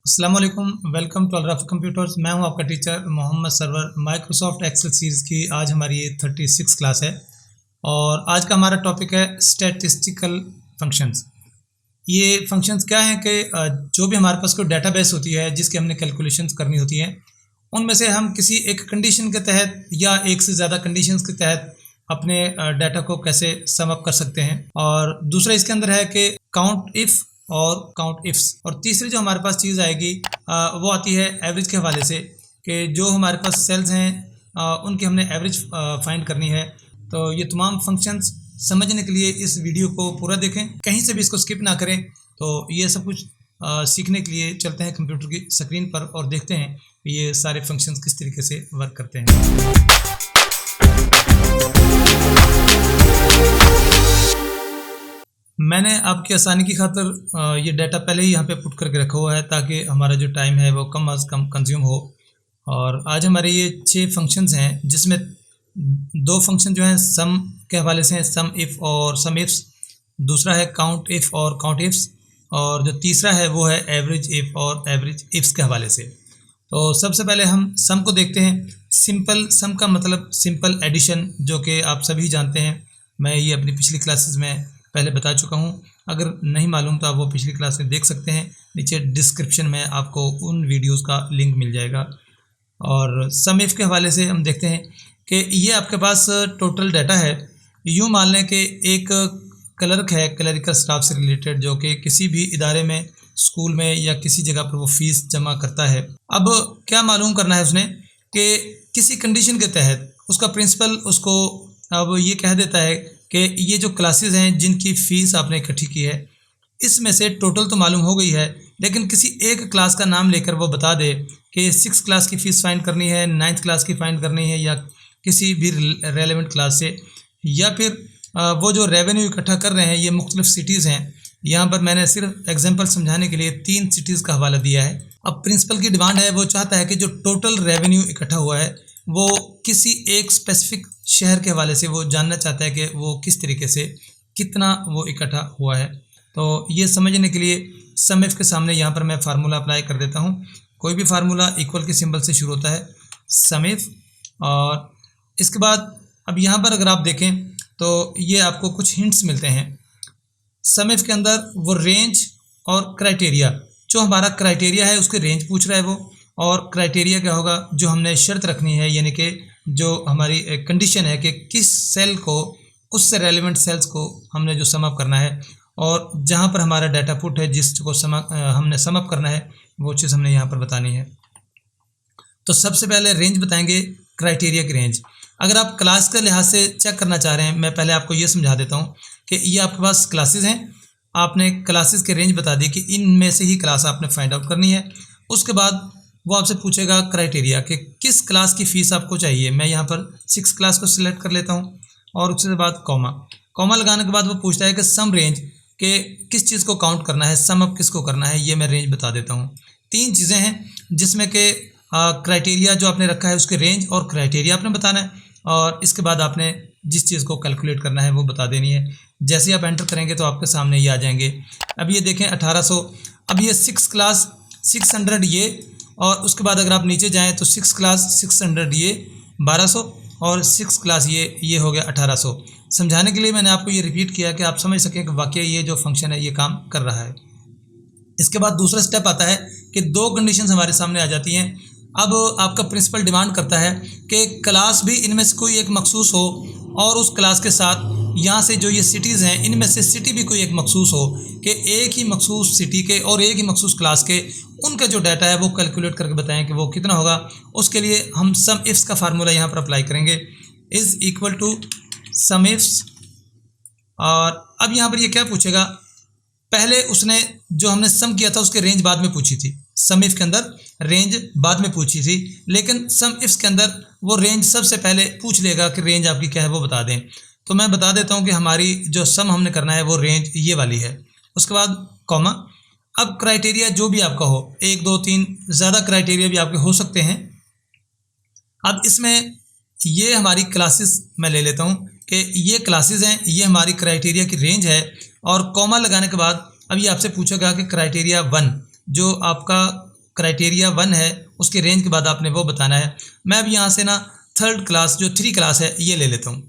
अस्सलाम वालेकुम, welcome to अलराफ computers. मैं हूं आपका teacher Mohammad Sarwar. Microsoft Excel series की आज हमारी ये 36 क्लास है और आज का हमारा टॉपिक है स्टैटिस्टिकल फंक्शंस। ये फंक्शंस क्या हैं कि जो भी हमारे पास कोई डेटाबेस होती है जिसकी हमने कैलकुलेशंस करनी होती हैं, उनमें से हम किसी एक कंडीशन के तहत या एक से ज़्यादा कंडीशंस के तहत अपने डाटा को कैसे सम अप कर सकते हैं। और दूसरा इसके अंदर है कि काउंट इफ़ और काउंट इफ्स। और तीसरी जो हमारे पास चीज़ आएगी वो आती है एवरेज के हवाले से, कि जो हमारे पास सेल्स हैं उनकी हमने एवरेज फाइंड करनी है। तो ये तमाम फंक्शंस समझने के लिए इस वीडियो को पूरा देखें, कहीं से भी इसको स्किप ना करें। तो ये सब कुछ सीखने के लिए चलते हैं कंप्यूटर की स्क्रीन पर और देखते हैं कि ये सारे फंक्शंस किस तरीके से वर्क करते हैं। मैंने आपकी आसानी की खातिर ये डाटा पहले ही यहाँ पे पुट करके रखा हुआ है ताकि हमारा जो टाइम है वो कम अज़ कम कंज्यूम हो। और आज हमारे ये 6 फंक्शंस हैं जिसमें 2 फंक्शन जो हैं सम के हवाले से हैं, सम इफ़ और सम इफ्स। दूसरा है काउंट इफ़ और काउंट इफ्स, और जो तीसरा है वो है एवरेज इफ़ और एवरेज इफ्स के हवाले से। तो सबसे पहले हम सम को देखते हैं। सिंपल सम का मतलब सिंपल एडिशन, जो कि आप सभी जानते हैं। मैं ये अपनी पिछली क्लासेस में पहले बता चुका हूँ। अगर नहीं मालूम तो आप वो पिछली क्लास में देख सकते हैं, नीचे डिस्क्रिप्शन में आपको उन वीडियोस का लिंक मिल जाएगा। और सम इफ़ के हवाले से हम देखते हैं कि ये आपके पास टोटल डाटा है। यूँ मान लें कि एक क्लर्क है, क्लरिकल स्टाफ से रिलेटेड, जो कि किसी भी इदारे में, स्कूल में या किसी जगह पर वो फीस जमा करता है। अब क्या मालूम करना है उसने कि किसी कंडीशन के तहत उसका प्रिंसिपल उसको अब ये कह देता है कि ये जो क्लासेस हैं जिनकी फ़ीस आपने इकट्ठी की है, इसमें से टोटल तो मालूम हो गई है, लेकिन किसी एक क्लास का नाम लेकर वो बता दे कि 6 क्लास की फ़ीस फाइंड करनी है, 9th क्लास की फाइंड करनी है, या किसी भी रेलेवेंट क्लास से, या फिर वो जो रेवेन्यू इकट्ठा कर रहे हैं ये मुख्तलिफ सिटीज़ हैं। यहाँ पर मैंने सिर्फ एग्जाम्पल समझाने के लिए 3 सिटीज़ का हवाला दिया है। अब प्रिंसिपल की डिमांड है, वो चाहता है कि जो टोटल रेवेन्यू इकट्ठा हुआ है वो किसी एक स्पेसिफिक शहर के हवाले से वो जानना चाहता है कि वो किस तरीके से कितना वो इकट्ठा हुआ है। तो ये समझने के लिए सम इफ के सामने यहाँ पर मैं फार्मूला अप्लाई कर देता हूँ। कोई भी फार्मूला इक्वल के सिंबल से शुरू होता है, सम इफ। और इसके बाद अब यहाँ पर अगर आप देखें तो ये आपको कुछ हिंट्स मिलते हैं। सम इफ के अंदर वो रेंज और क्राइटेरिया, जो हमारा क्राइटेरिया है उसके रेंज पूछ रहा है वो, और क्राइटेरिया क्या होगा, जो हमने शर्त रखनी है, यानी कि जो हमारी कंडीशन है कि किस सेल को, उससे रेलिवेंट सेल्स को हमने जो सम अप करना है, और जहाँ पर हमारा डाटा पुट है जिसको हमने सम अप करना है वो चीज़ हमने यहाँ पर बतानी है। तो सबसे पहले रेंज बताएंगे, क्राइटेरिया की रेंज। अगर आप क्लास के लिहाज से चेक करना चाह रहे हैं, मैं पहले आपको ये समझा देता हूँ कि ये आपके पास क्लासेस हैं, आपने क्लासेस के रेंज बता दी कि इनमें से ही क्लास आपने फाइंड आउट करनी है। उसके बाद वो आपसे पूछेगा क्राइटेरिया कि किस क्लास की फ़ीस आपको चाहिए। मैं यहाँ पर 6 क्लास को सिलेक्ट कर लेता हूँ, और उसके बाद कॉमा लगाने के बाद वो पूछता है कि सम रेंज के किस चीज़ को काउंट करना है, सम अप किसको करना है, ये मैं रेंज बता देता हूँ। 3 चीज़ें हैं जिसमें कि क्राइटेरिया जो आपने रखा है उसके रेंज और क्राइटेरिया आपने बताना है, और इसके बाद आपने जिस चीज़ को कैलकुलेट करना है वो बता देनी है। जैसे आप एंटर करेंगे तो आपके सामने ये आ जाएंगे। अब ये देखें 1800, अब ये 6 क्लास 600 ये, और उसके बाद अगर आप नीचे जाएं तो 6 क्लास 600 ये 1200, और 6 क्लास ये हो गया 1800। समझाने के लिए मैंने आपको ये रिपीट किया कि आप समझ सकें कि वाकई ये जो फंक्शन है ये काम कर रहा है। इसके बाद दूसरा स्टेप आता है कि 2 कंडीशंस हमारे सामने आ जाती हैं। अब आपका प्रिंसिपल डिमांड करता है कि क्लास भी इनमें से कोई एक मखसूस हो, और उस क्लास के साथ यहाँ से जो ये सिटीज़ हैं इनमें से सिटी भी कोई एक मखसूस हो, कि एक ही मखसूस सिटी के और एक ही मखसूस क्लास के उनका जो डाटा है वो कैलकुलेट करके बताएं कि वो कितना होगा। उसके लिए हम सम इफ्स का फार्मूला यहाँ पर अप्लाई करेंगे, is equal to sum ifs. और अब यहाँ पर ये क्या पूछेगा, पहले उसने जो हमने सम किया था उसके रेंज बाद में पूछी थी। सम इफ के अंदर रेंज बाद में पूछी थी, लेकिन सम इफ्स के अंदर वो रेंज सबसे पहले पूछ लेगा कि रेंज आपकी क्या है वो बता दें। तो मैं बता देता हूँ कि हमारी जो सम हमने करना है वो रेंज ये वाली है। उसके बाद कॉमा। अब क्राइटेरिया जो भी आपका हो, 1 2 3 ज़्यादा क्राइटेरिया भी आपके हो सकते हैं। अब इसमें ये हमारी क्लासेस मैं ले लेता हूँ कि ये क्लासेस हैं, ये हमारी क्राइटेरिया की रेंज है, और कॉमा लगाने के बाद अब ये आपसे पूछेगा कि क्राइटेरिया 1 जो आपका क्राइटेरिया 1 है उसके रेंज के बाद आपने वो बताना है। मैं अब यहाँ से ना थर्ड क्लास जो 3 क्लास है ये ले लेता हूँ,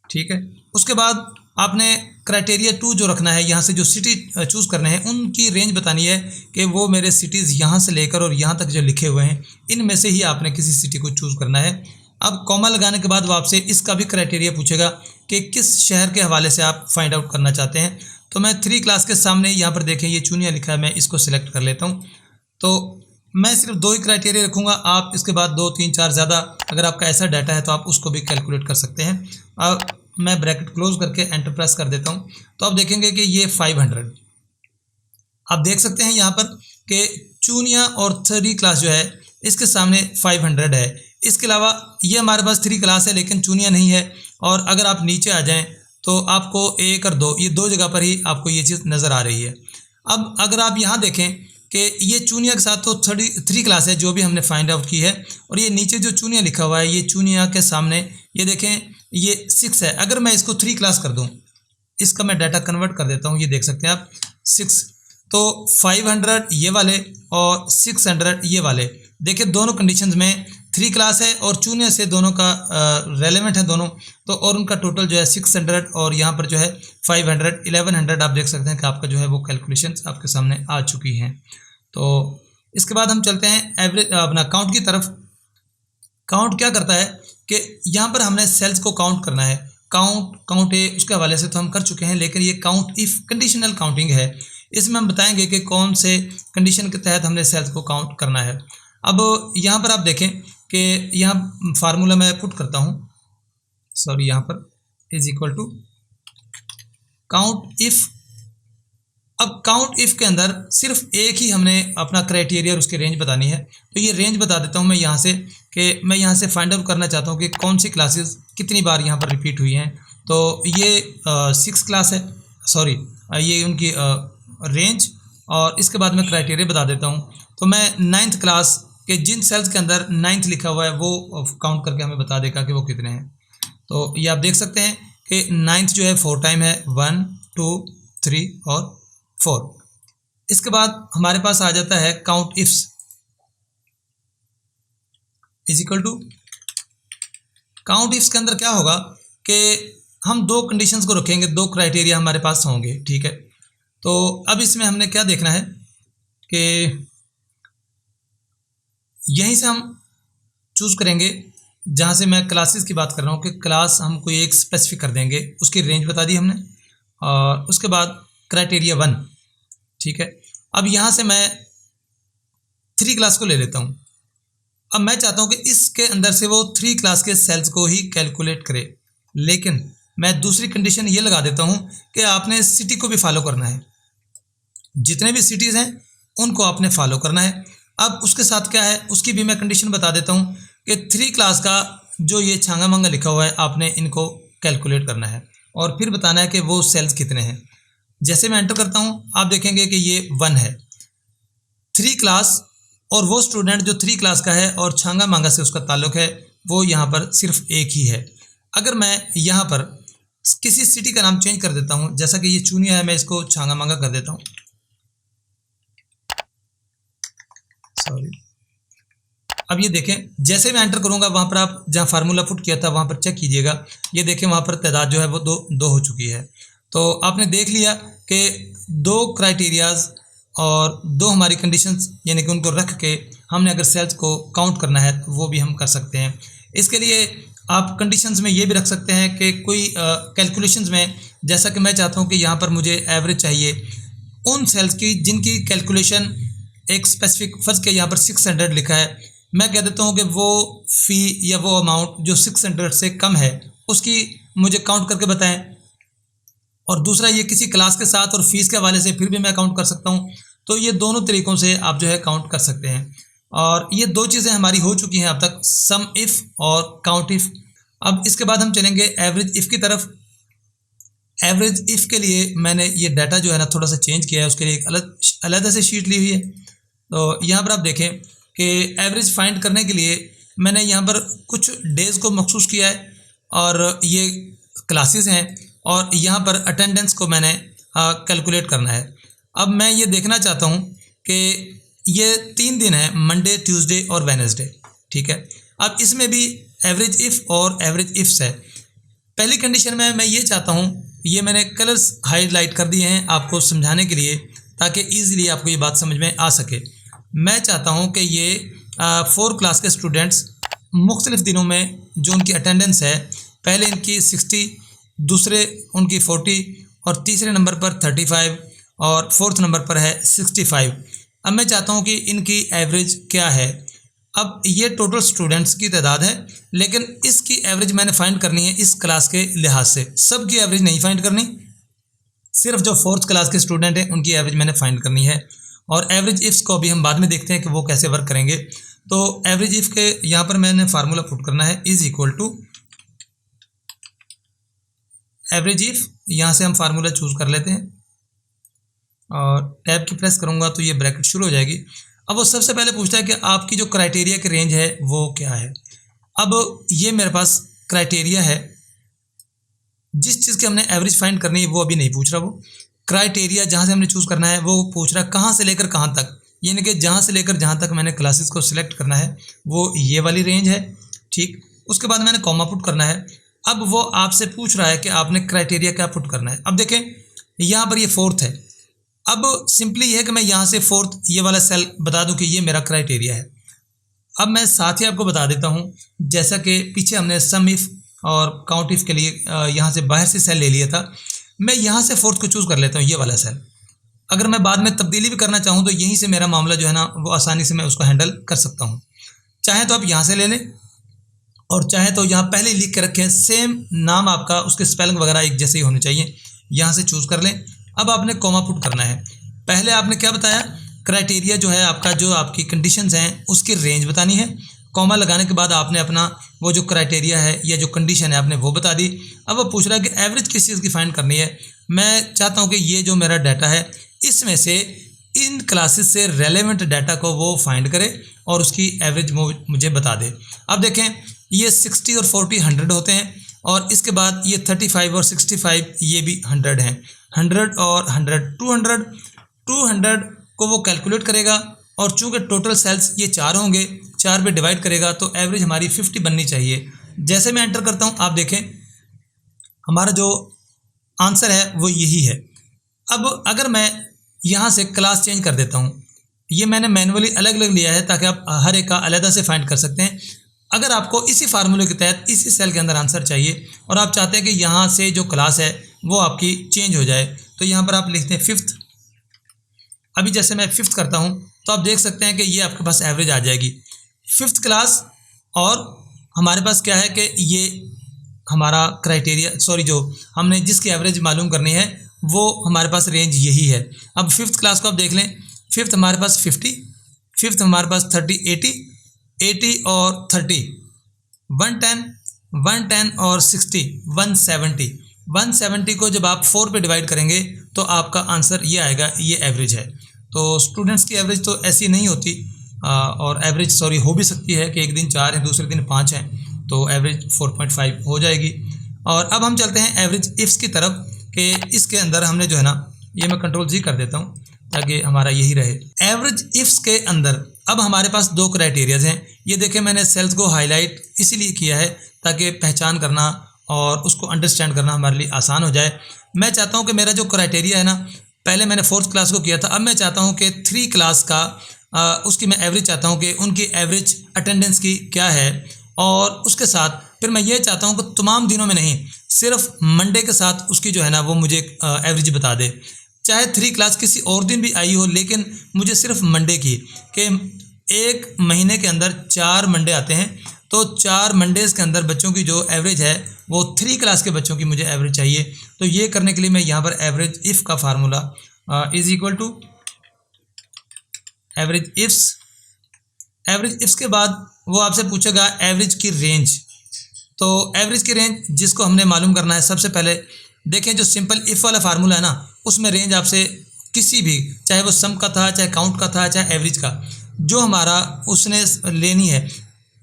ठीक है। उसके बाद आपने क्राइटेरिया 2 जो रखना है, यहाँ से जो सिटी चूज़ करने हैं उनकी रेंज बतानी है कि वो मेरे सिटीज़ यहाँ से लेकर और यहाँ तक जो लिखे हुए हैं इनमें से ही आपने किसी सिटी को चूज़ करना है। अब कॉमा लगाने के बाद वो आपसे इसका भी क्राइटेरिया पूछेगा कि किस शहर के हवाले से आप फाइंड आउट करना चाहते हैं। तो मैं 3 क्लास के सामने यहाँ पर देखें ये चूनिया लिखा है, मैं इसको सिलेक्ट कर लेता हूँ। तो मैं सिर्फ 2 ही क्राइटेरिया रखूँगा, आप इसके बाद 2, 3, 4 ज़्यादा अगर आपका ऐसा डाटा है तो आप उसको भी कैलकुलेट कर सकते हैं। अब मैं ब्रैकेट क्लोज करके एंटर प्रेस कर देता हूँ तो आप देखेंगे कि ये 500 आप देख सकते हैं यहाँ पर कि चूनिया और 3 क्लास जो है इसके सामने 500 है। इसके अलावा ये हमारे पास 3 क्लास है लेकिन चूनिया नहीं है। और अगर आप नीचे आ जाएं तो आपको 1 और 2 ये 2 जगह पर ही आपको ये चीज़ नज़र आ रही है। अब अगर आप यहाँ देखें कि ये चूनिया के साथ तो 3 क्लास है जो भी हमने फाइंड आउट की है, और ये नीचे जो चूनिया लिखा हुआ है ये चूनिया के सामने ये देखें ये 6 है। अगर मैं इसको 3 क्लास कर दूं, इसका मैं डाटा कन्वर्ट कर देता हूं, ये देख सकते हैं आप 6, तो 500 ये वाले और 600 ये वाले। देखिए दोनों कंडीशंस में 3 क्लास है और चूनिया से दोनों का रेलेवेंट है दोनों, तो और उनका टोटल जो है 600 और यहाँ पर जो है 500 1100 आप देख सकते हैं कि आपका जो है वो कैलकुलेशंस आपके सामने आ चुकी हैं। तो इसके बाद हम चलते हैं एवरेज अपना काउंट की तरफ। काउंट क्या करता है कि यहाँ पर हमने सेल्स को काउंट करना है। काउंट ए उसके हवाले से तो हम कर चुके हैं, लेकिन ये काउंट इफ़ कंडीशनल काउंटिंग है, इसमें हम बताएंगे कि कौन से कंडीशन के तहत हमने सेल्स को काउंट करना है। अब यहाँ पर आप देखें कि यहाँ फार्मूला मैं पुट करता हूँ, सॉरी यहाँ पर is equal to count if. अब काउंट इफ़ के अंदर सिर्फ एक ही हमने अपना क्राइटेरिया और उसकी रेंज बतानी है। तो ये रेंज बता देता हूँ मैं यहाँ से कि मैं यहाँ से फाइंड आउट करना चाहता हूँ कि कौन सी क्लासेस कितनी बार यहाँ पर रिपीट हुई हैं। तो ये 6 क्लास है, सॉरी ये उनकी रेंज, और इसके बाद मैं क्राइटेरिया बता देता हूँ। तो मैं 9th क्लास के जिन सेल्स के अंदर 9th लिखा हुआ है वो काउंट करके हमें बता देगा कि वो कितने हैं। तो ये आप देख सकते हैं कि 9th जो है 4 टाइम है, 1 2 3 और 4। इसके बाद हमारे पास आ जाता है count ifs is equal to count ifs के अंदर क्या होगा कि हम 2 कंडीशंस को रखेंगे, 2 क्राइटेरिया हमारे पास होंगे, ठीक है। तो अब इसमें हमने क्या देखना है कि यहीं से हम चूज़ करेंगे जहाँ से मैं क्लासेस की बात कर रहा हूँ कि क्लास हम कोई एक स्पेसिफिक कर देंगे, उसकी रेंज बता दी हमने, और उसके बाद क्राइटेरिया 1, ठीक है। अब यहाँ से मैं 3 क्लास को ले लेता हूँ। अब मैं चाहता हूँ कि इसके अंदर से वो 3 क्लास के सेल्स को ही कैलकुलेट करे, लेकिन मैं दूसरी कंडीशन ये लगा देता हूँ कि आपने सिटी को भी फॉलो करना है, जितने भी सिटीज़ हैं उनको आपने फॉलो करना है। अब उसके साथ क्या है उसकी भी मैं कंडीशन बता देता हूँ कि 3 क्लास का जो ये छांगा मंगा लिखा हुआ है आपने इनको कैलकुलेट करना है और फिर बताना है कि वो सेल्स कितने हैं। जैसे मैं एंटर करता हूँ आप देखेंगे कि ये 1 है। 3 क्लास और वो स्टूडेंट जो 3 क्लास का है और छांगा मांगा से उसका ताल्लुक है वो यहाँ पर सिर्फ एक ही है। अगर मैं यहाँ पर किसी सिटी का नाम चेंज कर देता हूँ, जैसा कि ये चूनिया है, मैं इसको छांगा मांगा कर देता हूँ, सॉरी। अब ये देखें जैसे मैं एंटर करूँगा वहाँ पर आप जहाँ फार्मूला पुट किया था वहाँ पर चेक कीजिएगा, ये देखें वहाँ पर तादाद जो है वो दो हो चुकी है। तो आपने देख लिया कि 2 क्राइटेरियाज और 2 हमारी कंडीशंस, यानी कि उनको रख के हमने अगर सेल्स को काउंट करना है तो वो भी हम कर सकते हैं। इसके लिए आप कंडीशंस में ये भी रख सकते हैं कि कोई कैलकुलेशंस में, जैसा कि मैं चाहता हूँ कि यहाँ पर मुझे एवरेज चाहिए उन सेल्स की जिनकी कैलकुलेशन एक स्पेसिफिक, फर्ज के यहाँ पर 600 लिखा है, मैं कह देता हूँ कि वो फ़ी या वो अमाउंट जो 600 से कम है उसकी मुझे काउंट करके बताएं। और दूसरा ये किसी क्लास के साथ और फीस के हवाले से फिर भी मैं काउंट कर सकता हूँ। तो ये दोनों तरीक़ों से आप जो है काउंट कर सकते हैं। और ये 2 चीज़ें हमारी हो चुकी हैं अब तक, सम इफ़ और काउंट इफ़। अब इसके बाद हम चलेंगे एवरेज इफ़ की तरफ। एवरेज इफ़ के लिए मैंने ये डाटा जो है ना थोड़ा सा चेंज किया है, उसके लिए एक अलग से शीट ली हुई है। तो यहाँ पर आप देखें कि एवरेज फाइंड करने के लिए मैंने यहाँ पर कुछ डेज़ को मखसूस किया है और ये क्लासेस हैं, और यहाँ पर अटेंडेंस को मैंने कैलकुलेट करना है। अब मैं ये देखना चाहता हूँ कि ये 3 दिन है, मंडे, ट्यूसडे और वेडनेसडे, ठीक है। अब इसमें भी एवरेज इफ़ और एवरेज इफ्स है। पहली कंडीशन में मैं ये चाहता हूँ, ये मैंने कलर्स हाईलाइट कर दिए हैं आपको समझाने के लिए, ताकि ईज़िली आपको ये बात समझ में आ सके। मैं चाहता हूँ कि ये 4 क्लास के स्टूडेंट्स मुख्तलिफ़ दिनों में जो उनकी अटेंडेंस है, पहले इनकी 60, दूसरे उनकी 40 और तीसरे नंबर पर 35 और फोर्थ नंबर पर है 65। अब मैं चाहता हूँ कि इनकी एवरेज क्या है। अब ये टोटल स्टूडेंट्स की तादाद है, लेकिन इसकी एवरेज मैंने फाइंड करनी है इस क्लास के लिहाज से। सबकी एवरेज नहीं फाइंड करनी, सिर्फ जो 4th क्लास के स्टूडेंट हैं उनकी एवरेज मैंने फाइंड करनी है। और एवरेज इफ्स को अभी हम बाद में देखते हैं कि वो कैसे वर्क करेंगे। तो एवरेज इफ के यहाँ पर मैंने फार्मूला पुट करना है, is equal to average if. यहाँ से हम फार्मूला चूज कर लेते हैं और टैब की प्रेस करूँगा तो ये ब्रैकेट शुरू हो जाएगी। अब वो सबसे पहले पूछता है कि आपकी जो क्राइटेरिया की रेंज है वो क्या है। अब ये मेरे पास क्राइटेरिया है, जिस चीज़ की हमने एवरेज फाइंड करनी है वो अभी नहीं पूछ रहा। वो क्राइटेरिया जहाँ से हमने चूज़ करना है वो पूछ रहा है कहाँ से लेकर कहाँ तक, यानी कि जहाँ से लेकर जहाँ तक मैंने क्लासेस को सिलेक्ट करना है वो ये वाली रेंज है, ठीक। उसके बाद मैंने कॉमा पुट करना है। अब वो आपसे पूछ रहा है कि आपने क्राइटेरिया क्या पुट करना है। अब देखें यहाँ पर ये 4th है। अब सिंपली ये है कि मैं यहाँ से 4th ये वाला सेल बता दूं कि ये मेरा क्राइटेरिया है। अब मैं साथ ही आपको बता देता हूँ, जैसा कि पीछे हमने सम इफ़ और काउंट इफ़ के लिए यहाँ से बाहर से सेल ले लिया था, मैं यहाँ से 4th को चूज़ कर लेता हूँ, ये वाला सेल। अगर मैं बाद में तब्दीली भी करना चाहूँ तो यहीं से मेरा मामला जो है ना वो आसानी से मैं उसको हैंडल कर सकता हूँ। चाहे तो आप यहाँ से ले लें और चाहे तो यहाँ पहले लिख के रखें, सेम नाम आपका, उसके स्पेलिंग वगैरह एक जैसे ही होने चाहिए, यहाँ से चूज़ कर लें। अब आपने कॉमा पुट करना है। पहले आपने क्या बताया, क्राइटेरिया जो है आपका, जो आपकी कंडीशंस हैं उसकी रेंज बतानी है। कॉमा लगाने के बाद आपने अपना वो जो क्राइटेरिया है या जो कंडीशन है आपने वो बता दी। अब वो पूछ रहा है कि एवरेज किस चीज़ की फाइंड करनी है। मैं चाहता हूँ कि ये जो मेरा डाटा है इसमें से इन क्लासेस से रेलेवेंट डाटा को वो फाइंड करे और उसकी एवरेज मुझे बता दे। अब देखें ये 60 और 40 100 होते हैं, और इसके बाद ये 35 और 65 ये भी 100 हैं। 100 और 100 200 को वो कैलकुलेट करेगा, और चूंकि टोटल सेल्स ये 4 होंगे, 4 पे डिवाइड करेगा तो एवरेज हमारी 50 बननी चाहिए। जैसे मैं एंटर करता हूँ आप देखें हमारा जो आंसर है वो यही है। अब अगर मैं यहाँ से क्लास चेंज कर देता हूँ, ये मैंने मैनुअली अलग अलग लिया है ताकि आप हर एक का अलग से फाइंड कर सकते हैं। अगर आपको इसी फार्मूले के तहत इसी सेल के अंदर आंसर चाहिए और आप चाहते हैं कि यहाँ से जो क्लास है वो आपकी चेंज हो जाए, तो यहाँ पर आप लिखते हैं 5th। अभी जैसे मैं 5th करता हूँ तो आप देख सकते हैं कि ये आपके पास एवरेज आ जाएगी 5th क्लास। और हमारे पास क्या है कि ये हमारा क्राइटेरिया, जो हमने जिसकी एवरेज मालूम करनी है वो हमारे पास रेंज यही है। अब 5th क्लास को आप देख लें, 5th हमारे पास 50, 5th हमारे पास 30, 80 और 30, 110 और 60, 170 को जब आप 4 पे डिवाइड करेंगे तो आपका आंसर ये आएगा, ये एवरेज है। तो स्टूडेंट्स की एवरेज तो ऐसी नहीं होती, और एवरेज हो भी सकती है कि एक दिन 4 है दूसरे दिन 5 है, तो एवरेज 4.5 हो जाएगी। और अब हम चलते हैं एवरेज इफ्स की तरफ, कि इसके अंदर हमने जो है ना, ये मैं Ctrl+G कर देता हूँ ताकि हमारा यही रहे। एवरेज इफ्स के अंदर अब हमारे पास 2 क्राइटेरियाज हैं। ये देखें मैंने सेल्स को हाईलाइट इसीलिए किया है ताकि पहचान करना और उसको अंडरस्टैंड करना हमारे लिए आसान हो जाए। मैं चाहता हूँ कि मेरा जो क्राइटेरिया है ना, पहले मैंने 4th क्लास को किया था, अब मैं चाहता हूँ कि 3 क्लास का उसकी मैं एवरेज चाहता हूँ कि उनकी एवरेज अटेंडेंस की क्या है, और उसके साथ फिर मैं ये चाहता हूँ कि तमाम दिनों में नहीं, सिर्फ मंडे के साथ उसकी जो है ना वो मुझे एवरेज बता दे। चाहे 3 क्लास किसी और दिन भी आई हो, लेकिन मुझे सिर्फ मंडे की, कि एक महीने के अंदर 4 मंडे आते हैं, तो 4 मंडेज़ के अंदर बच्चों की जो एवरेज है वो 3 क्लास के बच्चों की मुझे एवरेज चाहिए। तो ये करने के लिए मैं यहाँ पर एवरेज इफ़ का formula is equal to average ifs के बाद वो आपसे पूछेगा एवरेज की रेंज। तो एवरेज की रेंज जिसको हमने मालूम करना है, सबसे पहले देखें जो सिंपल इफ़ वाला फार्मूला है ना, उसमें रेंज आपसे किसी भी, चाहे वो सम का था, चाहे काउंट का था, चाहे एवरेज का, जो हमारा उसने लेनी है।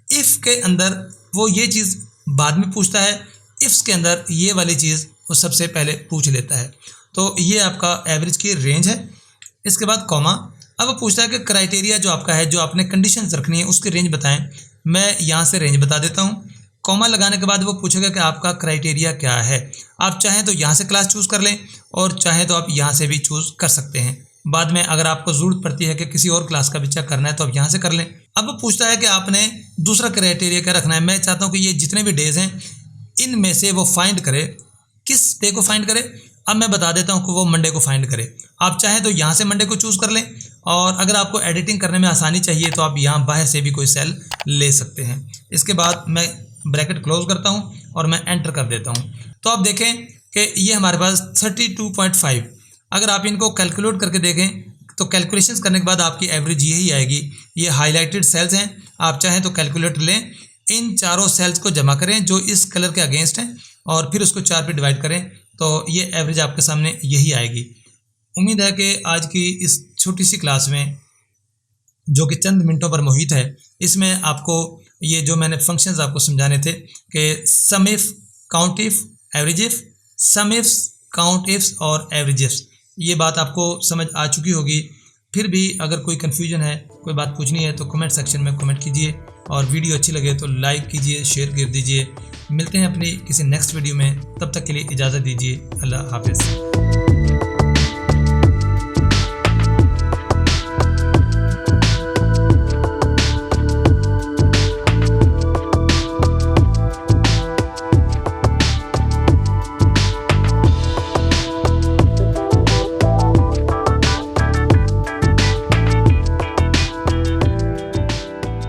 इफ़ के अंदर वो ये चीज़ बाद में पूछता है, इफ्स के अंदर ये वाली चीज़ वो सबसे पहले पूछ लेता है। तो ये आपका एवरेज की रेंज है। इसके बाद कॉमा, अब वो पूछता है कि क्राइटेरिया जो आपका है, जो आपने कंडीशंस रखनी है उसकी रेंज बताएं। मैं यहाँ से रेंज बता देता हूँ। कॉमा लगाने के बाद वो पूछेगा कि आपका क्राइटेरिया क्या है। आप चाहें तो यहाँ से क्लास चूज़ कर लें और चाहें तो आप यहाँ से भी चूज़ कर सकते हैं। बाद में अगर आपको ज़रूरत पड़ती है कि किसी और क्लास का भी चेक करना है तो आप यहाँ से कर लें। अब वो पूछता है कि आपने दूसरा क्राइटेरिया क्या रखना है। मैं चाहता हूँ कि ये जितने भी डेज़ हैं इनमें से वो फाइंड करे, किस डे को फाइंड करे। अब मैं बता देता हूँ कि वो मंडे को फाइंड करे। आप चाहें तो यहाँ से मंडे को चूज़ कर लें और अगर आपको एडिटिंग करने में आसानी चाहिए तो आप यहाँ बाहर से भी कोई सेल ले सकते हैं। इसके बाद मैं ब्रैकेट क्लोज करता हूँ और मैं एंटर कर देता हूँ। तो आप देखें कि ये हमारे पास 32.5, अगर आप इनको कैलकुलेट करके देखें तो कैलकुलेशंस करने के बाद आपकी एवरेज यही आएगी। ये हाईलाइटेड सेल्स हैं, आप चाहें तो कैलकुलेटर लें, इन चारों सेल्स को जमा करें जो इस कलर के अगेंस्ट हैं और फिर उसको 4 पे डिवाइड करें तो ये एवरेज आपके सामने यही आएगी। उम्मीद है कि आज की इस छोटी सी क्लास में जो कि चंद मिनटों पर मुहित है, इसमें आपको ये जो मैंने फंक्शंस आपको समझाने थे कि sum if, count if, average if, sum ifs, count ifs और एवरेज इफ्स, ये बात आपको समझ आ चुकी होगी। फिर भी अगर कोई कन्फ्यूजन है, कोई बात पूछनी है तो कमेंट सेक्शन में कमेंट कीजिए और वीडियो अच्छी लगे तो लाइक कीजिए, शेयर कर दीजिए। मिलते हैं अपनी किसी नेक्स्ट वीडियो में, तब तक के लिए इजाज़त दीजिए। अल्लाह हाफिज़।